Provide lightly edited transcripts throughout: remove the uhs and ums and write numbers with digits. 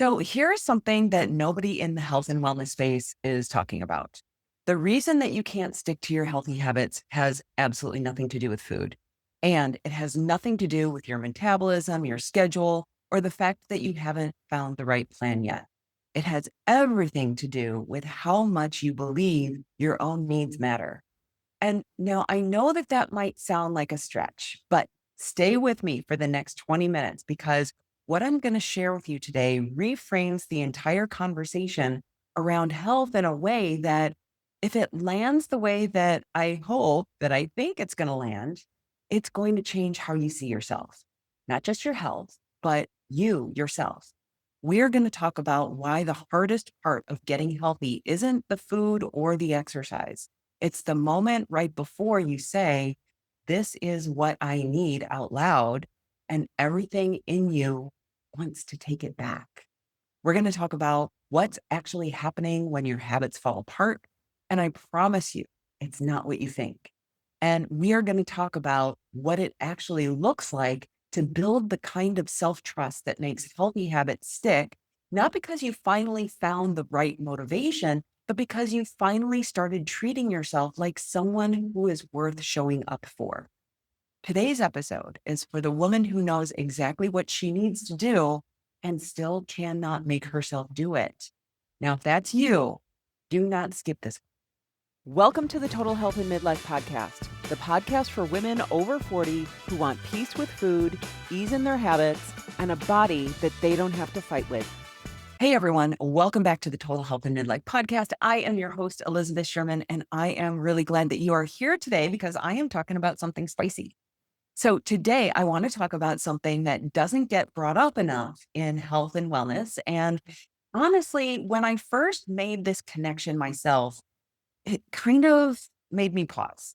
So here's something that nobody in the health and wellness space is talking about. The reason that you can't stick to your healthy habits has absolutely nothing to do with food. And it has nothing to do with your metabolism, your schedule, or the fact that you haven't found the right plan yet. It has everything to do with how much you believe your own needs matter. And now I know that that might sound like a stretch, but stay with me for the next 20 minutes because what I'm going to share with you today reframes the entire conversation around health in a way that, if it lands the way that I hope, that I think it's going to land, it's going to change how you see yourself, not just your health, but you yourself. We're going to talk about why the hardest part of getting healthy isn't the food or the exercise. It's the moment right before you say, "This is what I need," out loud, and everything in you wants to take it back. We're going to talk about what's actually happening when your habits fall apart. And I promise you, it's not what you think. And we are going to talk about what it actually looks like to build the kind of self trust that makes healthy habits stick, not because you finally found the right motivation, but because you finally started treating yourself like someone who is worth showing up for. Today's episode is for the woman who knows exactly what she needs to do and still cannot make herself do it. Now, if that's you, do not skip this. Welcome to the Total Health and Midlife Podcast, the podcast for women over 40 who want peace with food, ease in their habits, and a body that they don't have to fight with. Hey everyone, welcome back to the Total Health and Midlife Podcast. I am your host, Elizabeth Sherman, and I am really glad that you are here today because I am talking about something spicy. So today I want to talk about something that doesn't get brought up enough in health and wellness. And honestly, when I first made this connection myself, it kind of made me pause.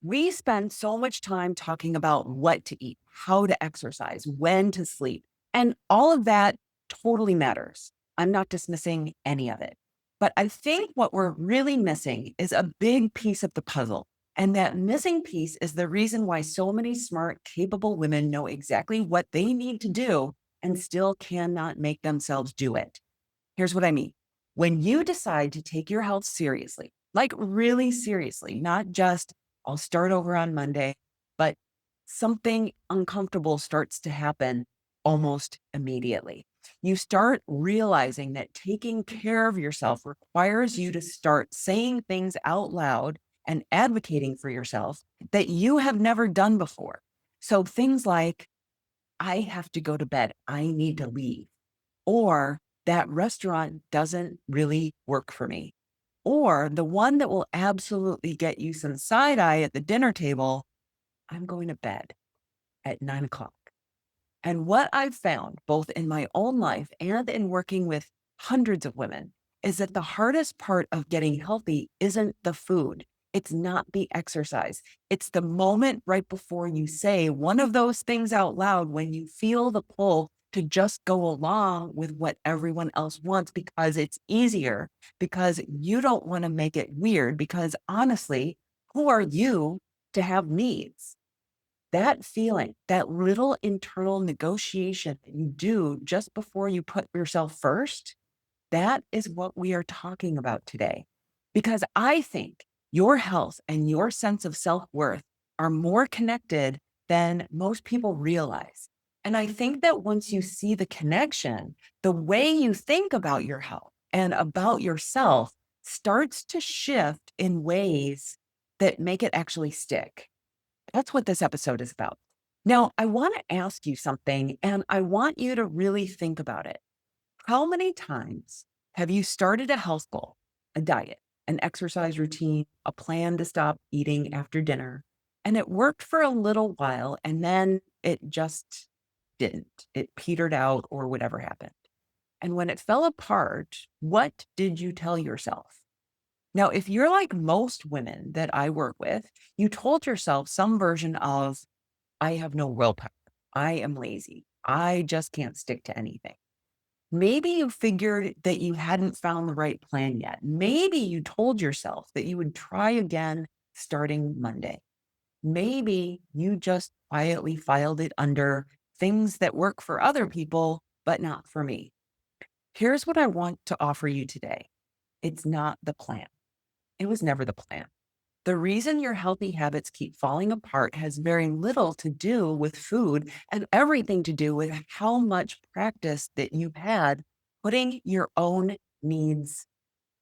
We spend so much time talking about what to eat, how to exercise, when to sleep, and all of that totally matters. I'm not dismissing any of it. But I think what we're really missing is a big piece of the puzzle. And that missing piece is the reason why so many smart, capable women know exactly what they need to do and still cannot make themselves do it. Here's what I mean. When you decide to take your health seriously, like really seriously, not just I'll start over on Monday, but something uncomfortable starts to happen almost immediately. You start realizing that taking care of yourself requires you to start saying things out loud and advocating for yourself that you have never done before. So things like, I have to go to bed, I need to leave, or that restaurant doesn't really work for me. Or the one that will absolutely get you some side eye at the dinner table, I'm going to bed at 9 o'clock. And what I've found, both in my own life and in working with hundreds of women, is that the hardest part of getting healthy isn't the food. It's not the exercise. It's the moment right before you say one of those things out loud when you feel the pull to just go along with what everyone else wants because it's easier, because you don't want to make it weird. Because honestly, who are you to have needs? That feeling, that little internal negotiation that you do just before you put yourself first, that is what we are talking about today. Because I think your health and your sense of self worth are more connected than most people realize. And I think that once you see the connection, the way you think about your health and about yourself starts to shift in ways that make it actually stick. That's what this episode is about. Now, I want to ask you something, and I want you to really think about it. How many times have you started a health goal, a diet, an exercise routine, a plan to stop eating after dinner, and it worked for a little while, and then it just didn't? It petered out or whatever happened. And when it fell apart, what did you tell yourself? Now, if you're like most women that I work with, you told yourself some version of, I have no willpower. I am lazy. I just can't stick to anything. Maybe you figured that you hadn't found the right plan yet. Maybe you told yourself that you would try again starting Monday. Maybe you just quietly filed it under things that work for other people, but not for me. Here's what I want to offer you today. It's not the plan. It was never the plan. The reason your healthy habits keep falling apart has very little to do with food and everything to do with how much practice that you've had putting your own needs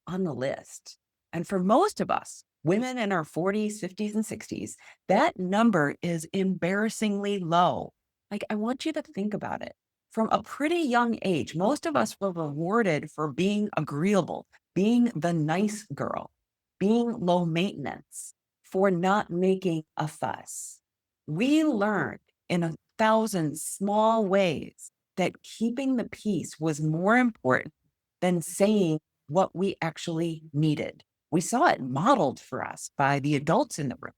on the list. And for most of us, women in our 40s, 50s, and 60s, that number is embarrassingly low. Like, I want you to think about it. From a pretty young age, most of us were rewarded for being agreeable, being the nice girl, being low maintenance, for not making a fuss. We learned in 1,000 small ways that keeping the peace was more important than saying what we actually needed. We saw it modeled for us by the adults in the room,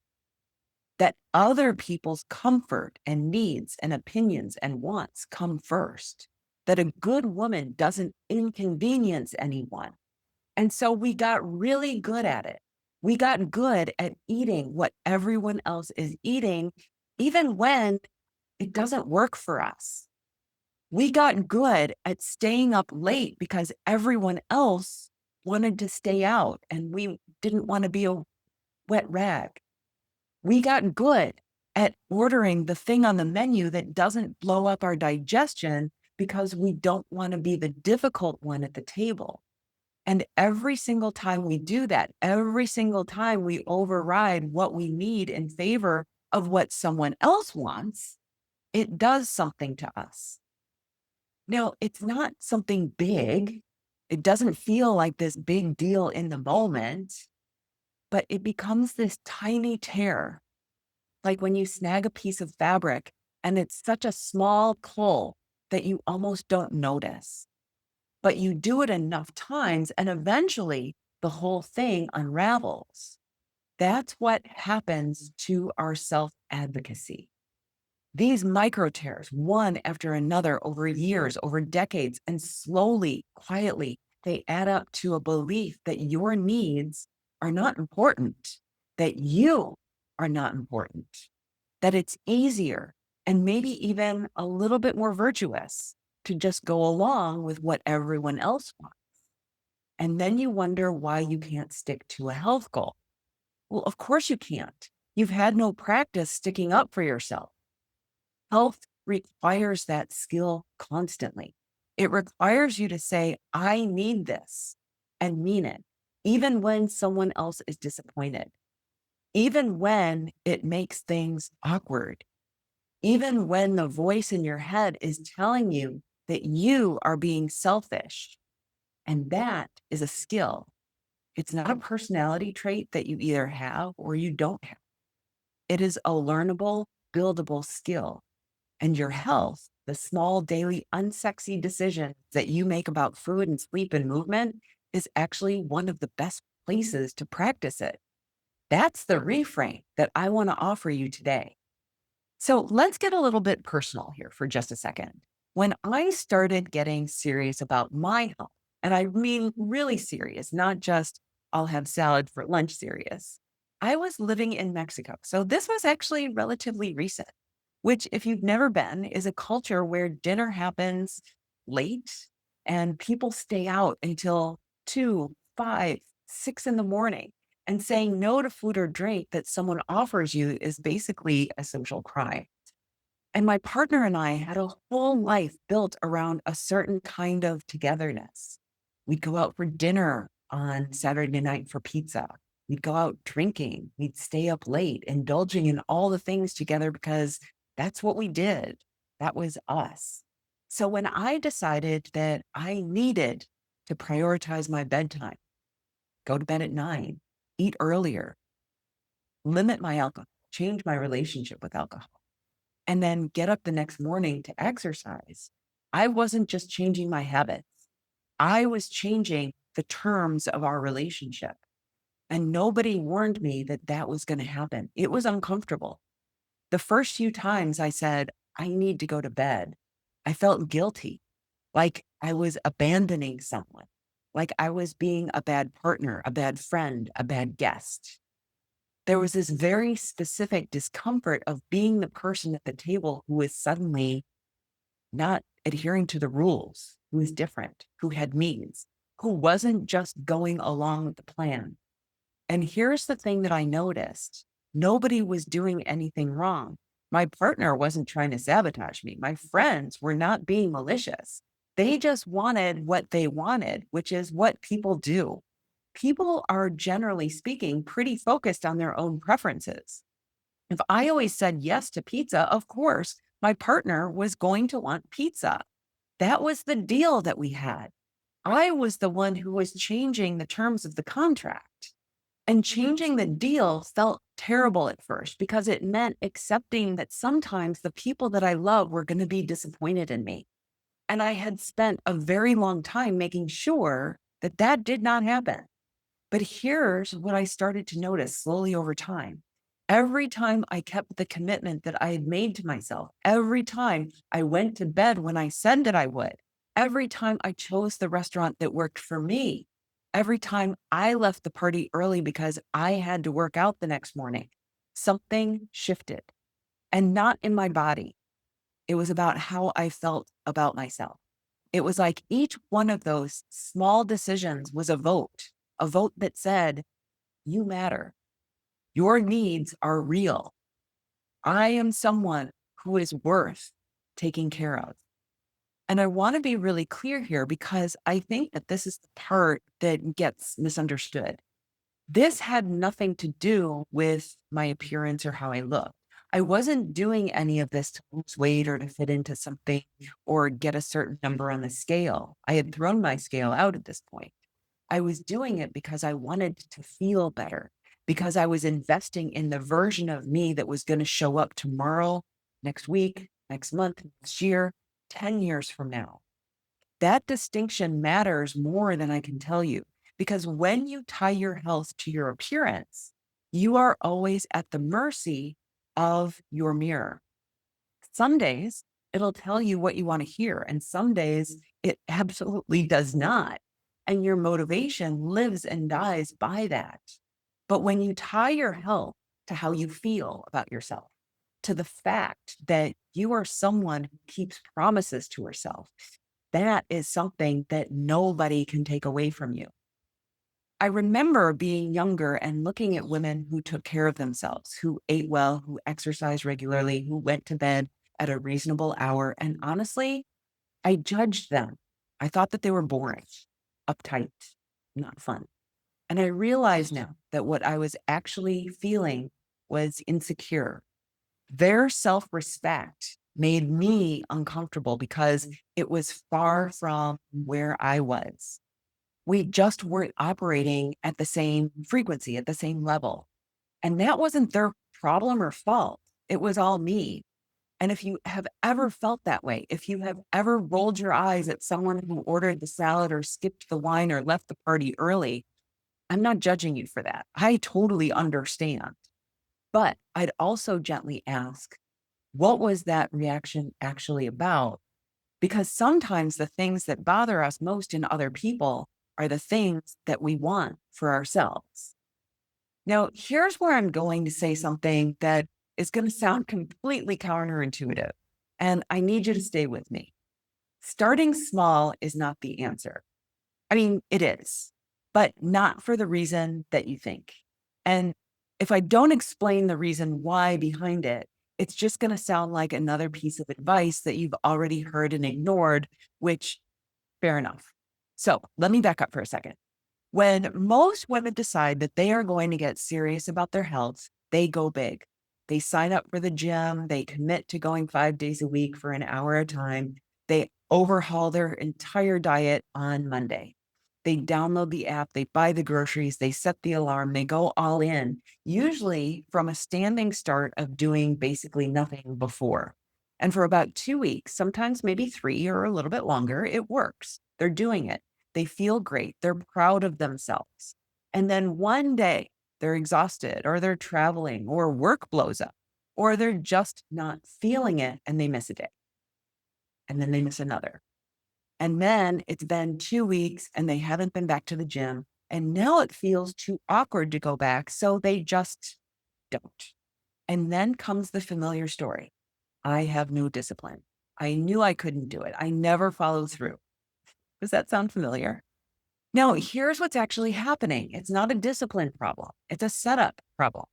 that other people's comfort and needs and opinions and wants come first, that a good woman doesn't inconvenience anyone. And so we got really good at it. We got good at eating what everyone else is eating, even when it doesn't work for us. We got good at staying up late because everyone else wanted to stay out and we didn't want to be a wet rag. We got good at ordering the thing on the menu that doesn't blow up our digestion because we don't want to be the difficult one at the table. And every single time we do that, every single time we override what we need in favor of what someone else wants, it does something to us. Now, it's not something big. It doesn't feel like this big deal in the moment, but it becomes this tiny tear. Like when you snag a piece of fabric and it's such a small pull that you almost don't notice, but you do it enough times and eventually the whole thing unravels. That's what happens to our self advocacy. These micro tears, one after another over years, over decades, and slowly, quietly, they add up to a belief that your needs are not important, that you are not important, that it's easier and maybe even a little bit more virtuous to just go along with what everyone else wants. And then you wonder why you can't stick to a health goal. Well, of course you can't. You've had no practice sticking up for yourself. Health requires that skill constantly. It requires you to say, I need this and mean it, even when someone else is disappointed, even when it makes things awkward, even when the voice in your head is telling you that you are being selfish. And that is a skill. It's not a personality trait that you either have or you don't have. It is a learnable, buildable skill. And your health, the small daily unsexy decisions that you make about food and sleep and movement, is actually one of the best places to practice it. That's the reframe that I want to offer you today. So let's get a little bit personal here for just a second. When I started getting serious about my health, and I mean really serious, not just I'll have salad for lunch serious, I was living in Mexico. So this was actually relatively recent, which, if you've never been, is a culture where dinner happens late and people stay out until 2, 5, 6 in the morning. And saying no to food or drink that someone offers you is basically a social crime. And my partner and I had a whole life built around a certain kind of togetherness. We'd go out for dinner on Saturday night for pizza. We'd go out drinking. We'd stay up late, indulging in all the things together because that's what we did. That was us. So when I decided that I needed to prioritize my bedtime, go to bed at 9, eat earlier, limit my alcohol, change my relationship with alcohol, and then get up the next morning to exercise, I wasn't just changing my habits. I was changing the terms of our relationship. And nobody warned me that that was going to happen. It was uncomfortable. The first few times I said, I need to go to bed, I felt guilty, like I was abandoning someone, like I was being a bad partner, a bad friend, a bad guest. There was this very specific discomfort of being the person at the table who was suddenly not adhering to the rules, who was different, who had needs, who wasn't just going along with the plan. And here's the thing that I noticed: nobody was doing anything wrong. My partner wasn't trying to sabotage me. My friends were not being malicious. They just wanted what they wanted, which is what people do. People are, generally speaking, pretty focused on their own preferences. If I always said yes to pizza, of course, my partner was going to want pizza. That was the deal that we had. I was the one who was changing the terms of the contract. And changing the deal felt terrible at first because it meant accepting that sometimes the people that I love were going to be disappointed in me. And I had spent a very long time making sure that that did not happen. But here's what I started to notice slowly over time. Every time I kept the commitment that I had made to myself, every time I went to bed when I said that I would, every time I chose the restaurant that worked for me, every time I left the party early because I had to work out the next morning, something shifted, and not in my body. It was about how I felt about myself. It was like each one of those small decisions was a vote that said, you matter. Your needs are real. I am someone who is worth taking care of. And I want to be really clear here because I think that this is the part that gets misunderstood. This had nothing to do with my appearance or how I look. I wasn't doing any of this to lose weight or to fit into something or get a certain number on the scale. I had thrown my scale out at this point. I was doing it because I wanted to feel better, because I was investing in the version of me that was going to show up tomorrow, next week, next month, next year, 10 years from now. That distinction matters more than I can tell you, because when you tie your health to your appearance, you are always at the mercy of your mirror. Some days it'll tell you what you want to hear, and some days it absolutely does not. And your motivation lives and dies by that. But when you tie your health to how you feel about yourself, to the fact that you are someone who keeps promises to herself, that is something that nobody can take away from you. I remember being younger and looking at women who took care of themselves, who ate well, who exercised regularly, who went to bed at a reasonable hour. And honestly, I judged them. I thought that they were boring, uptight, not fun. And I realize now that what I was actually feeling was insecure. Their self respect made me uncomfortable because it was far from where I was. We just weren't operating at the same frequency, at the same level. And that wasn't their problem or fault. It was all me. And if you have ever felt that way, if you have ever rolled your eyes at someone who ordered the salad or skipped the wine or left the party early, I'm not judging you for that. I totally understand. But I'd also gently ask, what was that reaction actually about? Because sometimes the things that bother us most in other people are the things that we want for ourselves. Now, here's where I'm going to say something that is going to sound completely counterintuitive, and I need you to stay with me. Starting small is not the answer. I mean, it is, but not for the reason that you think. And if I don't explain the reason why behind it, it's just going to sound like another piece of advice that you've already heard and ignored, which fair enough. So let me back up for a second. When most women decide that they are going to get serious about their health, they go big. They sign up for the gym, they commit to going 5 days a week for an hour at a time. They overhaul their entire diet on Monday. They download the app, they buy the groceries, they set the alarm, they go all in, usually from a standing start of doing basically nothing before. And for about 2 weeks, sometimes maybe 3 or a little bit longer, it works. They're doing it. They feel great. They're proud of themselves. And then one day they're exhausted or they're traveling or work blows up or they're just not feeling it and they miss a day. And then they miss another. And then it's been 2 weeks and they haven't been back to the gym. And now it feels too awkward to go back. So they just don't. And then comes the familiar story: I have no discipline. I knew I couldn't do it. I never followed through. Does that sound familiar? Now, here's what's actually happening. It's not a discipline problem. It's a setup problem.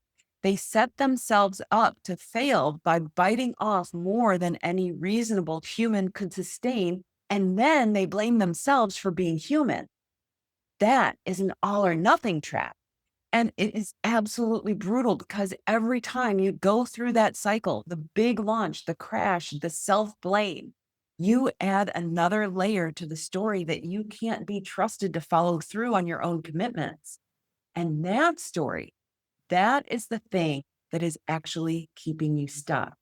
They set themselves up to fail by biting off more than any reasonable human could sustain. And then they blame themselves for being human. That is an all or nothing trap. And it is absolutely brutal because every time you go through that cycle, the big launch, the crash, the self blame, you add another layer to the story that you can't be trusted to follow through on your own commitments. And that story, that is the thing that is actually keeping you stuck.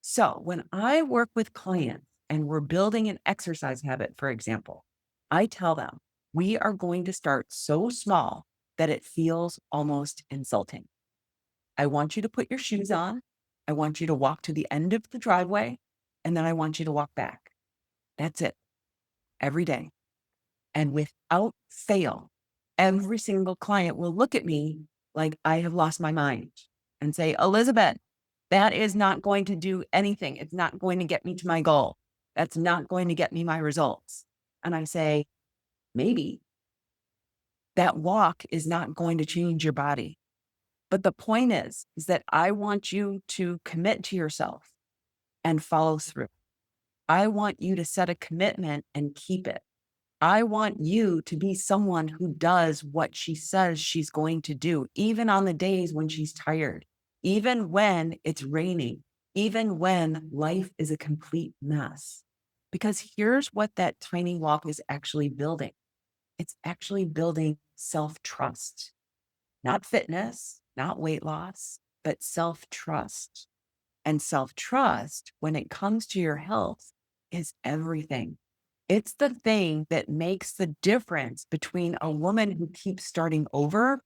So when I work with clients and we're building an exercise habit, for example, I tell them we are going to start so small that it feels almost insulting. I want you to put your shoes on. I want you to walk to the end of the driveway, and then I want you to walk back. That's it every day. And without fail, every single client will look at me like I have lost my mind and say, Elizabeth, that is not going to do anything. It's not going to get me to my goal. That's not going to get me my results. And I say, maybe that walk is not going to change your body. But the point is that I want you to commit to yourself and follow through. I want you to set a commitment and keep it. I want you to be someone who does what she says she's going to do, even on the days when she's tired, even when it's raining, even when life is a complete mess. Because here's what that tiny walk is actually building. It's actually building self-trust, not fitness, not weight loss, but self-trust. And self-trust, when it comes to your health, is everything. It's the thing that makes the difference between a woman who keeps starting over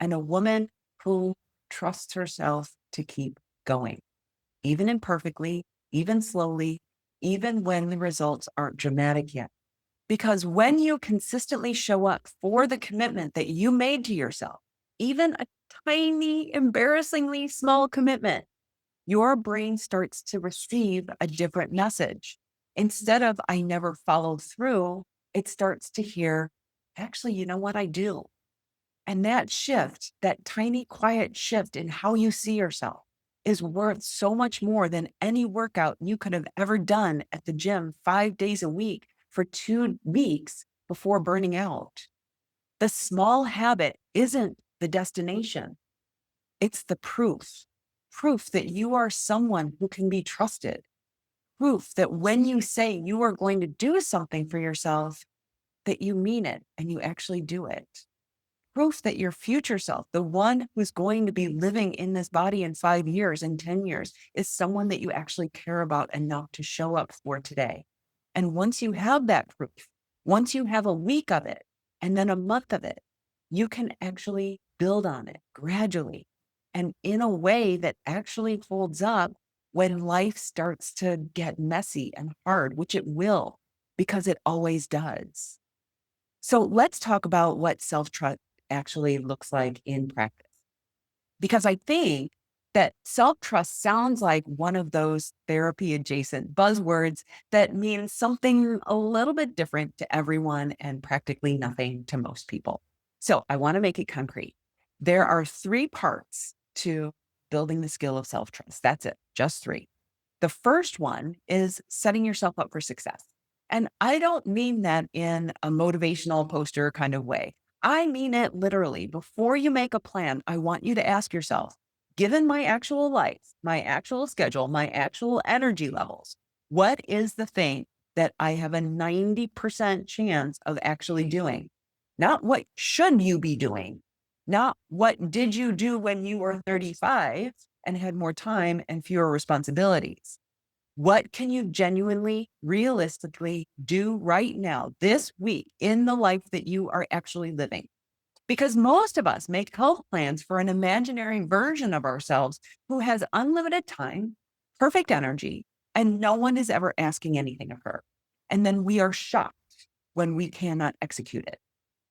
and a woman who trusts herself to keep going, even imperfectly, even slowly, even when the results aren't dramatic yet. Because when you consistently show up for the commitment that you made to yourself, even a tiny, embarrassingly small commitment, your brain starts to receive a different message. Instead of, I never followed through, it starts to hear, actually, you know what? I do. And that shift, that tiny, quiet shift in how you see yourself is worth so much more than any workout you could have ever done at the gym 5 days a week for 2 weeks before burning out. The small habit isn't the destination. It's the proof that you are someone who can be trusted, proof that when you say you are going to do something for yourself, that you mean it and you actually do it. Proof that your future self, the one who's going to be living in this body in 5 years and 10 years, is someone that you actually care about enough to show up for today. And once you have that proof, once you have a week of it and then a month of it, you can actually build on it gradually and in a way that actually holds up when life starts to get messy and hard, which it will, because it always does. So let's talk about what self-trust actually looks like in practice. Because I think that self-trust sounds like one of those therapy adjacent buzzwords that means something a little bit different to everyone and practically nothing to most people. So I want to make it concrete. There are 3 parts to building the skill of self-trust. That's it, just 3. The first one is setting yourself up for success. And I don't mean that in a motivational poster kind of way. I mean it literally. Before you make a plan, I want you to ask yourself, given my actual life, my actual schedule, my actual energy levels, what is the thing that I have a 90% chance of actually doing? Not what should you be doing, not what did you do when you were 35 and had more time and fewer responsibilities. What can you genuinely, realistically do right now, this week, in the life that you are actually living? Because most of us make health plans for an imaginary version of ourselves who has unlimited time, perfect energy, and no one is ever asking anything of her. And then we are shocked when we cannot execute it.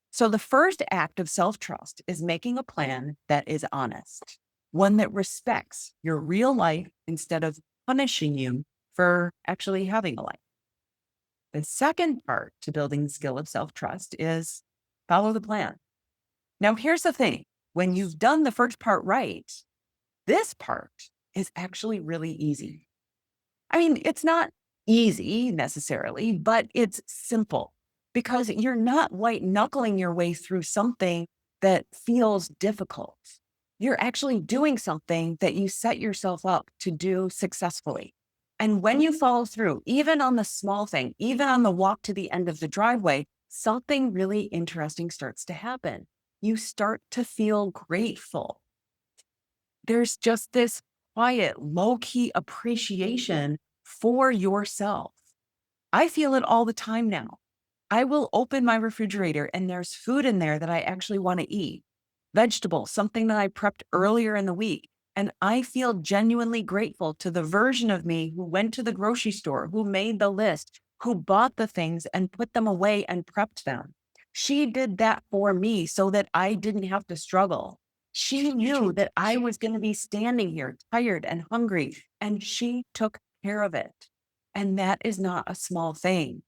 So the first act of self-trust is making a plan that is honest, one that respects your real life instead of punishing you for actually having a life. The second part to building the skill of self trust is follow the plan. Now, here's the thing, when you've done the first part right, this part is actually really easy. I mean, it's not easy necessarily, but it's simple because you're not white knuckling your way through something that feels difficult. You're actually doing something that you set yourself up to do successfully. And when you follow through, even on the small thing, even on the walk to the end of the driveway, something really interesting starts to happen. You start to feel grateful. There's just this quiet, low key appreciation for yourself. I feel it all the time now. I will open my refrigerator and there's food in there that I actually want to eat. Vegetables, something that I prepped earlier in the week. And I feel genuinely grateful to the version of me who went to the grocery store, who made the list, who bought the things and put them away and prepped them. She did that for me so that I didn't have to struggle. She knew that I was going to be standing here tired and hungry, and she took care of it. And that is not a small thing.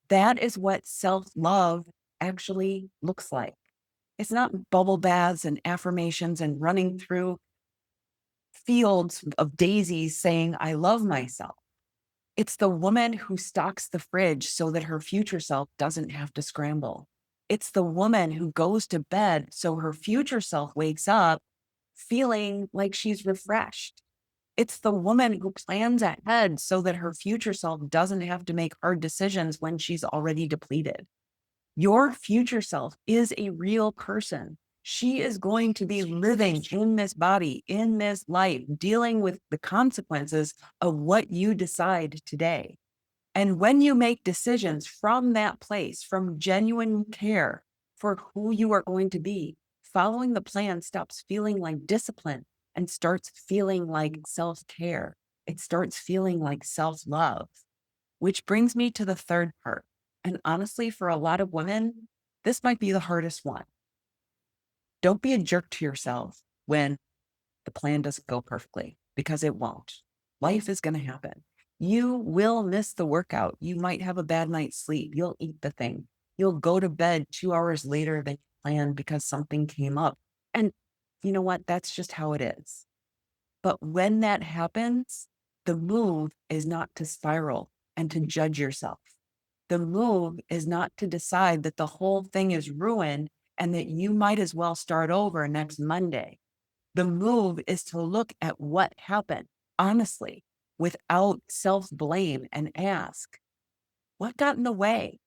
That is what self love actually looks like. It's not bubble baths and affirmations and running through fields of daisies saying, I love myself. It's the woman who stocks the fridge so that her future self doesn't have to scramble. It's the woman who goes to bed so her future self wakes up feeling like she's refreshed. It's the woman who plans ahead so that her future self doesn't have to make hard decisions when she's already depleted. Your future self is a real person. She is going to be living in this body, in this life, dealing with the consequences of what you decide today. And when you make decisions from that place, from genuine care for who you are going to be, following the plan stops feeling like discipline and starts feeling like self care. It starts feeling like self love, which brings me to the third part. And honestly, for a lot of women, this might be the hardest one. Don't be a jerk to yourself when the plan doesn't go perfectly, because it won't. Life is going to happen. You will miss the workout. You might have a bad night's sleep. You'll eat the thing. You'll go to bed 2 hours later than you planned because something came up. And you know what? That's just how it is. But when that happens, the move is not to spiral and to judge yourself. The move is not to decide that the whole thing is ruined and that you might as well start over next Monday. The move is to look at what happened honestly, without self blame, and ask, what got in the way?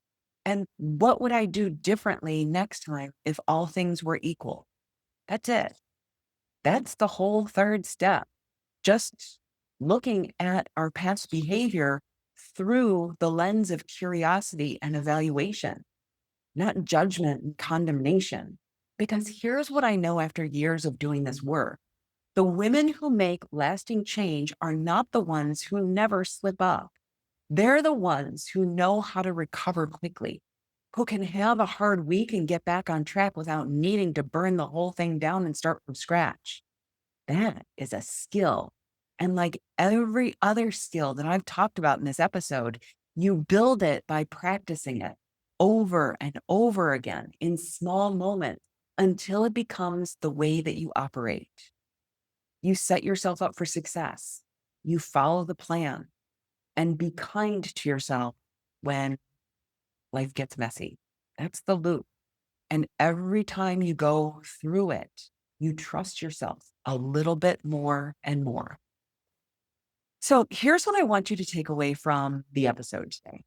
And what would I do differently next time if all things were equal? That's it. That's the whole third step. Just looking at our past behavior through the lens of curiosity and evaluation, not judgment and condemnation. Because here's what I know after years of doing this work. The women who make lasting change are not the ones who never slip up. They're the ones who know how to recover quickly, who can have a hard week and get back on track without needing to burn the whole thing down and start from scratch. That is a skill. And like every other skill that I've talked about in this episode, you build it by practicing it over and over again in small moments until it becomes the way that you operate. You set yourself up for success. You follow the plan and be kind to yourself when life gets messy. That's the loop. And every time you go through it, you trust yourself a little bit more and more. So here's what I want you to take away from the episode today.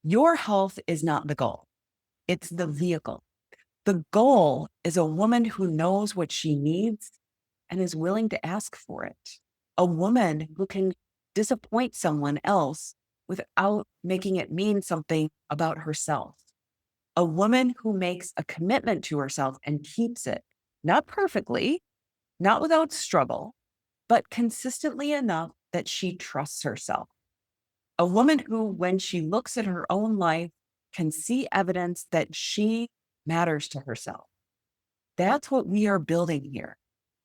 Your health is not the goal. It's the vehicle. The goal is a woman who knows what she needs and is willing to ask for it. A woman who can disappoint someone else without making it mean something about herself. A woman who makes a commitment to herself and keeps it, not perfectly, not without struggle, but consistently enough that she trusts herself. A woman who, when she looks at her own life, can see evidence that she matters to herself. That's what we are building here.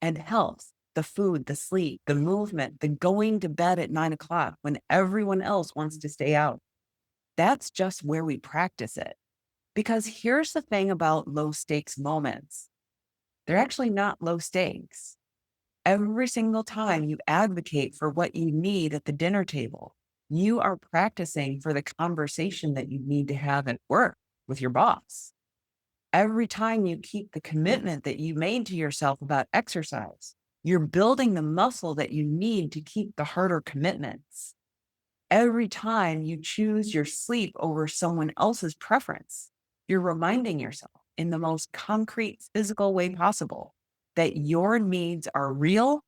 And health the food, the sleep, the movement, the going to bed at 9 o'clock when everyone else wants to stay out. That's just where we practice it. Because here's the thing about low stakes moments, they're actually not low stakes. Every single time you advocate for what you need at the dinner table, you are practicing for the conversation that you need to have at work with your boss. Every time you keep the commitment that you made to yourself about exercise, you're building the muscle that you need to keep the harder commitments. Every time you choose your sleep over someone else's preference, you're reminding yourself in the most concrete physical way possible that your needs are real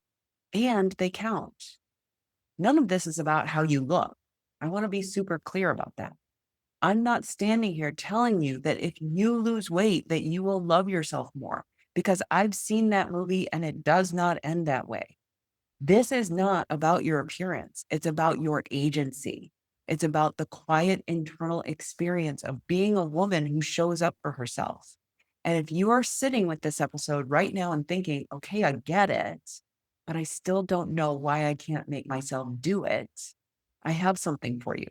and they count. None of this is about how you look. I want to be super clear about that. I'm not standing here telling you that if you lose weight, that you will love yourself more, because I've seen that movie and it does not end that way. This is not about your appearance. It's about your agency. It's about the quiet internal experience of being a woman who shows up for herself. And if you are sitting with this episode right now and thinking, okay, I get it, but I still don't know why I can't make myself do it, I have something for you.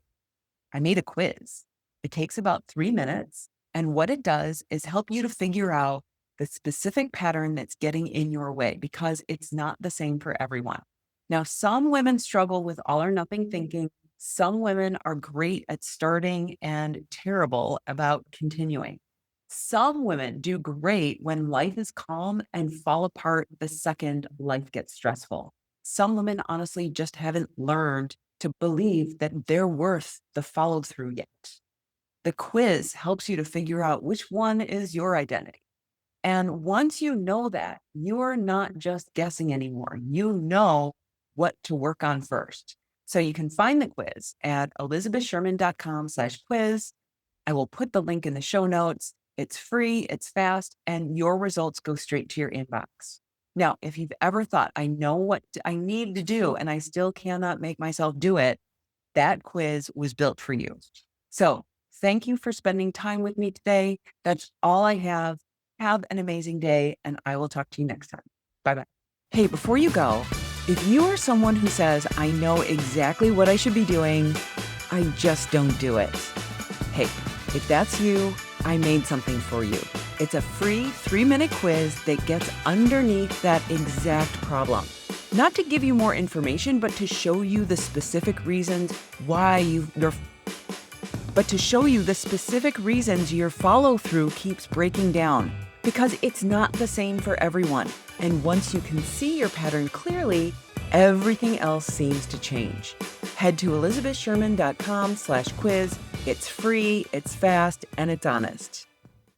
I made a quiz. It takes about 3 minutes. And what it does is help you to figure out the specific pattern that's getting in your way, because it's not the same for everyone. Now, some women struggle with all or nothing thinking. Some women are great at starting and terrible about continuing. Some women do great when life is calm and fall apart the second life gets stressful. Some women honestly just haven't learned to believe that they're worth the follow through yet. The quiz helps you to figure out which one is your identity. And once you know that, you're not just guessing anymore. You know what to work on first. So you can find the quiz at elizabethsherman.com/quiz. I will put the link in the show notes. It's free, it's fast, and your results go straight to your inbox. Now, if you've ever thought, I know what I need to do and I still cannot make myself do it, that quiz was built for you. So thank you for spending time with me today. That's all I have. Have an amazing day, and I will talk to you next time. Bye-bye. Hey, before you go, if you are someone who says, I know exactly what I should be doing, I just don't do it. Hey, if that's you, I made something for you. It's a free 3-minute quiz that gets underneath that exact problem. Not to give you more information, but to show you the specific reasons why your follow through keeps breaking down, because it's not the same for everyone. And once you can see your pattern clearly, everything else seems to change. Head to elizabethsherman.com/quiz. It's free, it's fast, and it's honest.